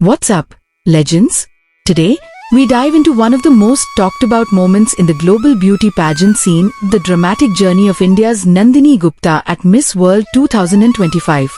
What's up, legends? Today, we dive into one of the most talked about moments in the global beauty pageant scene, the dramatic journey of India's Nandini Gupta at Miss World 2025.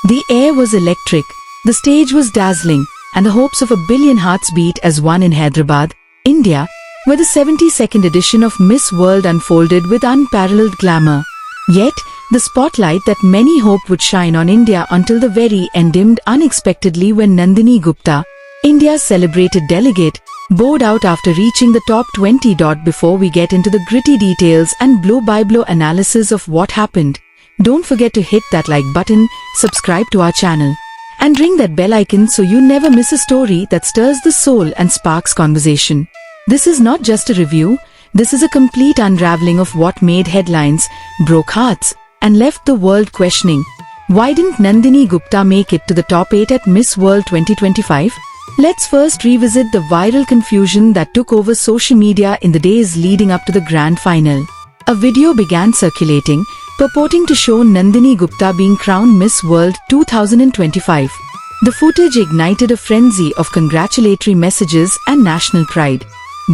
The air was electric, the stage was dazzling, and the hopes of a billion hearts beat as one in Hyderabad, India, where the 72nd edition of Miss World unfolded with unparalleled glamour. Yet, the spotlight that many hoped would shine on India until the very end dimmed unexpectedly when Nandini Gupta, India's celebrated delegate, bowed out after reaching the top 20. Before we get into the gritty details and blow-by-blow analysis of what happened, don't forget to hit that like button, subscribe to our channel, and ring that bell icon so you never miss a story that stirs the soul and sparks conversation. This is not just a review, this is a complete unraveling of what made headlines, broke hearts, and left the world questioning. Why didn't Nandini Gupta make it to the top 8 at Miss World 2025? Let's first revisit the viral confusion that took over social media in the days leading up to the grand final. A video began circulating, purporting to show Nandini Gupta being crowned Miss World 2025. The footage ignited a frenzy of congratulatory messages and national pride.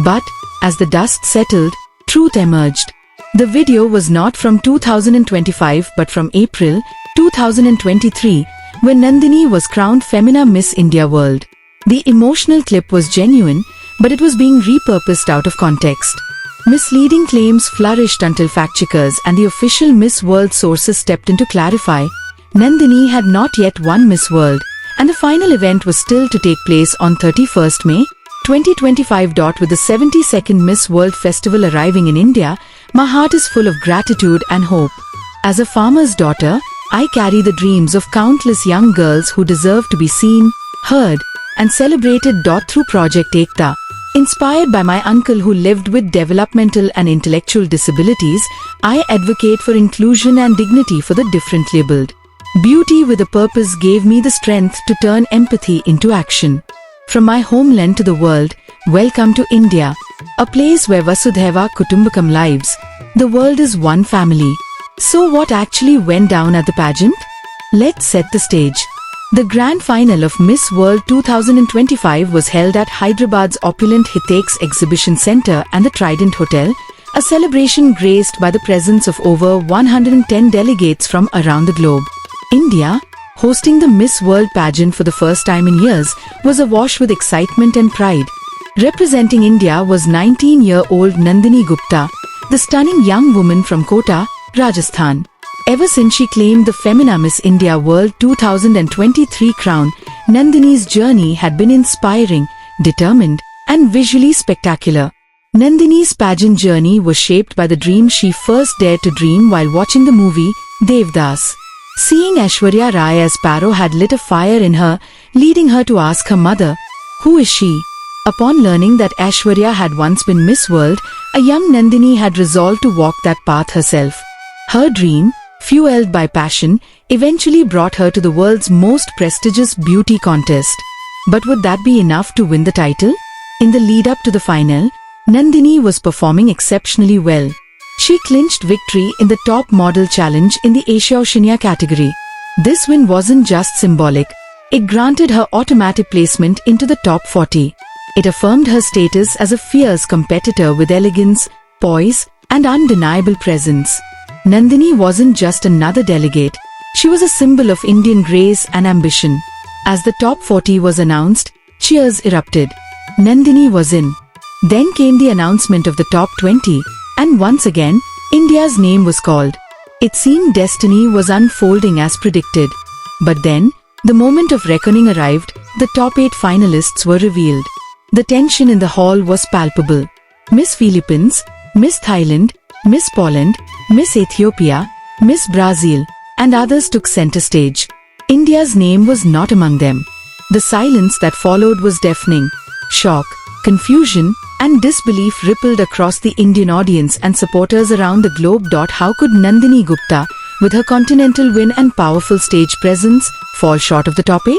But, as the dust settled, truth emerged. The video was not from 2025 but from April 2023, when Nandini was crowned Femina Miss India World. The emotional clip was genuine, but it was being repurposed out of context. Misleading claims flourished until fact-checkers and the official Miss World sources stepped in to clarify. Nandini had not yet won Miss World, and the final event was still to take place on 31st May 2025. With the 72nd Miss World Festival arriving in India, my heart is full of gratitude and hope. As a farmer's daughter, I carry the dreams of countless young girls who deserve to be seen, heard, and celebrated. Through Project Ekta, inspired by my uncle who lived with developmental and intellectual disabilities, I advocate for inclusion and dignity for the differently abled. Beauty with a purpose gave me the strength to turn empathy into action. From my homeland to the world, welcome to India, a place where Vasudhaiva Kutumbakam lives. The world is one family. So what actually went down at the pageant? Let's set the stage. The grand final of Miss World 2025 was held at Hyderabad's opulent Hitex Exhibition Centre and the Trident Hotel, a celebration graced by the presence of over 110 delegates from around the globe. India, hosting the Miss World pageant for the first time in years, was awash with excitement and pride. Representing India was 19-year-old Nandini Gupta, the stunning young woman from Kota, Rajasthan. Ever since she claimed the Femina Miss India World 2023 crown, Nandini's journey had been inspiring, determined, and visually spectacular. Nandini's pageant journey was shaped by the dream she first dared to dream while watching the movie Devdas. Seeing Aishwarya Rai as Paro had lit a fire in her, leading her to ask her mother, "Who is she?" Upon learning that Aishwarya had once been Miss World, a young Nandini had resolved to walk that path herself. Her dream, fueled by passion, eventually brought her to the world's most prestigious beauty contest. But would that be enough to win the title? In the lead-up to the final, Nandini was performing exceptionally well. She clinched victory in the Top Model Challenge in the Asia-Oceania category. This win wasn't just symbolic, it granted her automatic placement into the top 40. It affirmed her status as a fierce competitor with elegance, poise, and undeniable presence. Nandini wasn't just another delegate, she was a symbol of Indian grace and ambition. As the top 40 was announced, cheers erupted. Nandini was in. Then came the announcement of the top 20, and once again, India's name was called. It seemed destiny was unfolding as predicted. But then, the moment of reckoning arrived, the top 8 finalists were revealed. The tension in the hall was palpable. Miss Philippines, Miss Thailand, Miss Poland, Miss Ethiopia, Miss Brazil, and others took center stage. India's name was not among them. The silence that followed was deafening. Shock, confusion, and disbelief rippled across the Indian audience and supporters around the globe. How could Nandini Gupta, with her continental win and powerful stage presence, fall short of the top 8?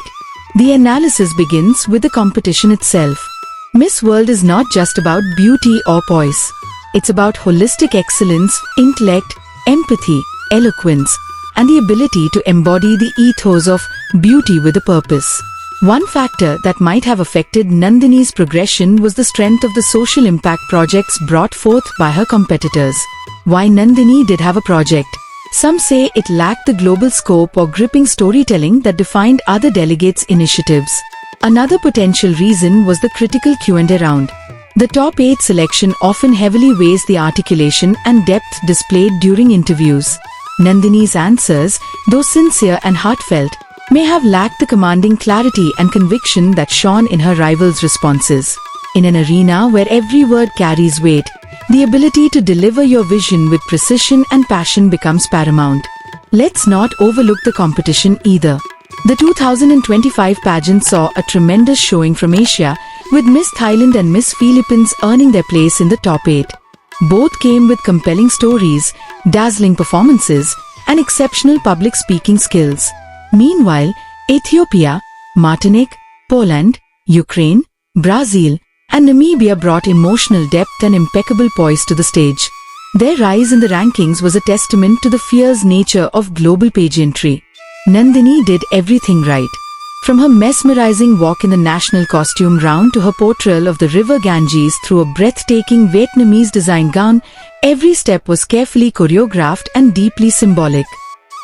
The analysis begins with the competition itself. Miss World is not just about beauty or poise. It's about holistic excellence, intellect, empathy, eloquence, and the ability to embody the ethos of beauty with a purpose. One factor that might have affected Nandini's progression was the strength of the social impact projects brought forth by her competitors. Why Nandini did have a project? Some say it lacked the global scope or gripping storytelling that defined other delegates' initiatives. Another potential reason was the critical Q&A round. The top 8 selection often heavily weighs the articulation and depth displayed during interviews. Nandini's answers, though sincere and heartfelt, may have lacked the commanding clarity and conviction that shone in her rivals' responses. In an arena where every word carries weight, the ability to deliver your vision with precision and passion becomes paramount. Let's not overlook the competition either. The 2025 pageant saw a tremendous showing from Asia, with Miss Thailand and Miss Philippines earning their place in the top 8. Both came with compelling stories, dazzling performances, and exceptional public speaking skills. Meanwhile, Ethiopia, Martinique, Poland, Ukraine, Brazil, and Namibia brought emotional depth and impeccable poise to the stage. Their rise in the rankings was a testament to the fierce nature of global pageantry. Nandini did everything right. From her mesmerizing walk in the national costume round to her portrayal of the river Ganges through a breathtaking Vietnamese design gown, every step was carefully choreographed and deeply symbolic.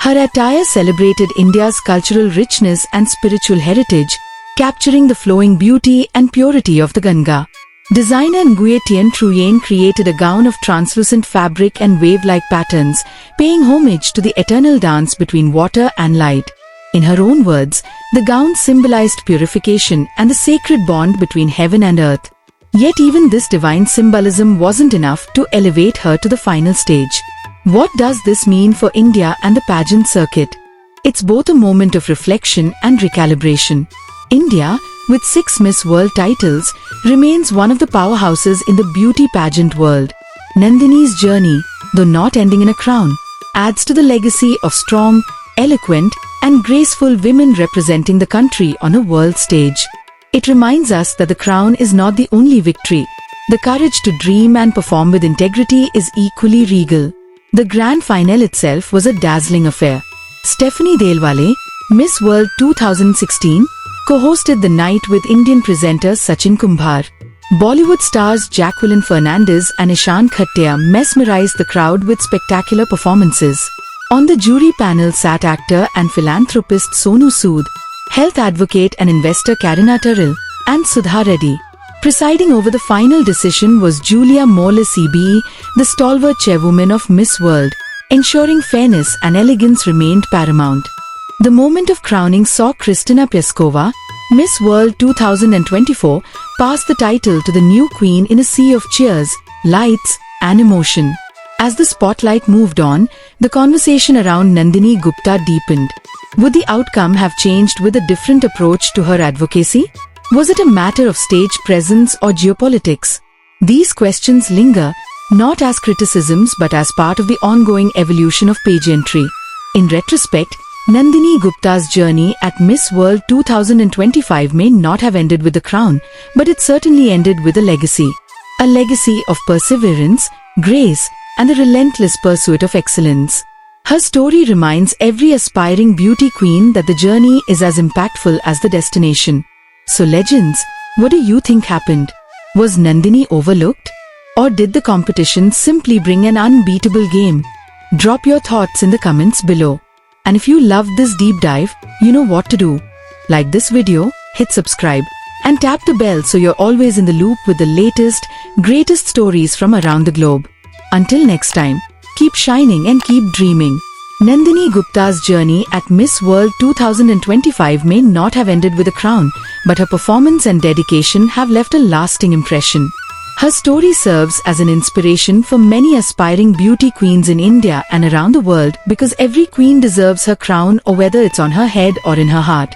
Her attire celebrated India's cultural richness and spiritual heritage, capturing the flowing beauty and purity of the Ganga. Designer Nguyen Tien Truyen created a gown of translucent fabric and wave-like patterns, paying homage to the eternal dance between water and light. In her own words, the gown symbolized purification and the sacred bond between heaven and earth. Yet even this divine symbolism wasn't enough to elevate her to the final stage. What does this mean for India and the pageant circuit? It's both a moment of reflection and recalibration. India, with 6 Miss World titles, remains one of the powerhouses in the beauty pageant world. Nandini's journey, though not ending in a crown, adds to the legacy of strong, eloquent, and graceful women representing the country on a world stage. It reminds us that the crown is not the only victory. The courage to dream and perform with integrity is equally regal. The grand finale itself was a dazzling affair. Stephanie Delwale, Miss World 2016, co-hosted the night with Indian presenter Sachin Kumbhar. Bollywood stars Jacqueline Fernandez and Ishan Khatia mesmerized the crowd with spectacular performances. On the jury panel sat actor and philanthropist Sonu Sood, health advocate and investor Karina Taril, and Sudha Reddy. Presiding over the final decision was Julia Morley CBE, the stalwart chairwoman of Miss World, ensuring fairness and elegance remained paramount. The moment of crowning saw Kristina Pieskova, Miss World 2024, pass the title to the new queen in a sea of cheers, lights, and emotion. As the spotlight moved on, the conversation around Nandini Gupta deepened. Would the outcome have changed with a different approach to her advocacy? Was it a matter of stage presence or geopolitics? These questions linger, not as criticisms but as part of the ongoing evolution of pageantry. In retrospect, Nandini Gupta's journey at Miss World 2025 may not have ended with the crown, but it certainly ended with a legacy. A legacy of perseverance, grace, and the relentless pursuit of excellence. Her story reminds every aspiring beauty queen that the journey is as impactful as the destination. So legends, what do you think happened? Was Nandini overlooked? Or did the competition simply bring an unbeatable game? Drop your thoughts in the comments below. And if you loved this deep dive, you know what to do. Like this video, hit subscribe, and tap the bell so you're always in the loop with the latest, greatest stories from around the globe. Until next time, keep shining and keep dreaming. Nandini Gupta's journey at Miss World 2025 may not have ended with a crown, but her performance and dedication have left a lasting impression. Her story serves as an inspiration for many aspiring beauty queens in India and around the world, because every queen deserves her crown, or whether it's on her head or in her heart.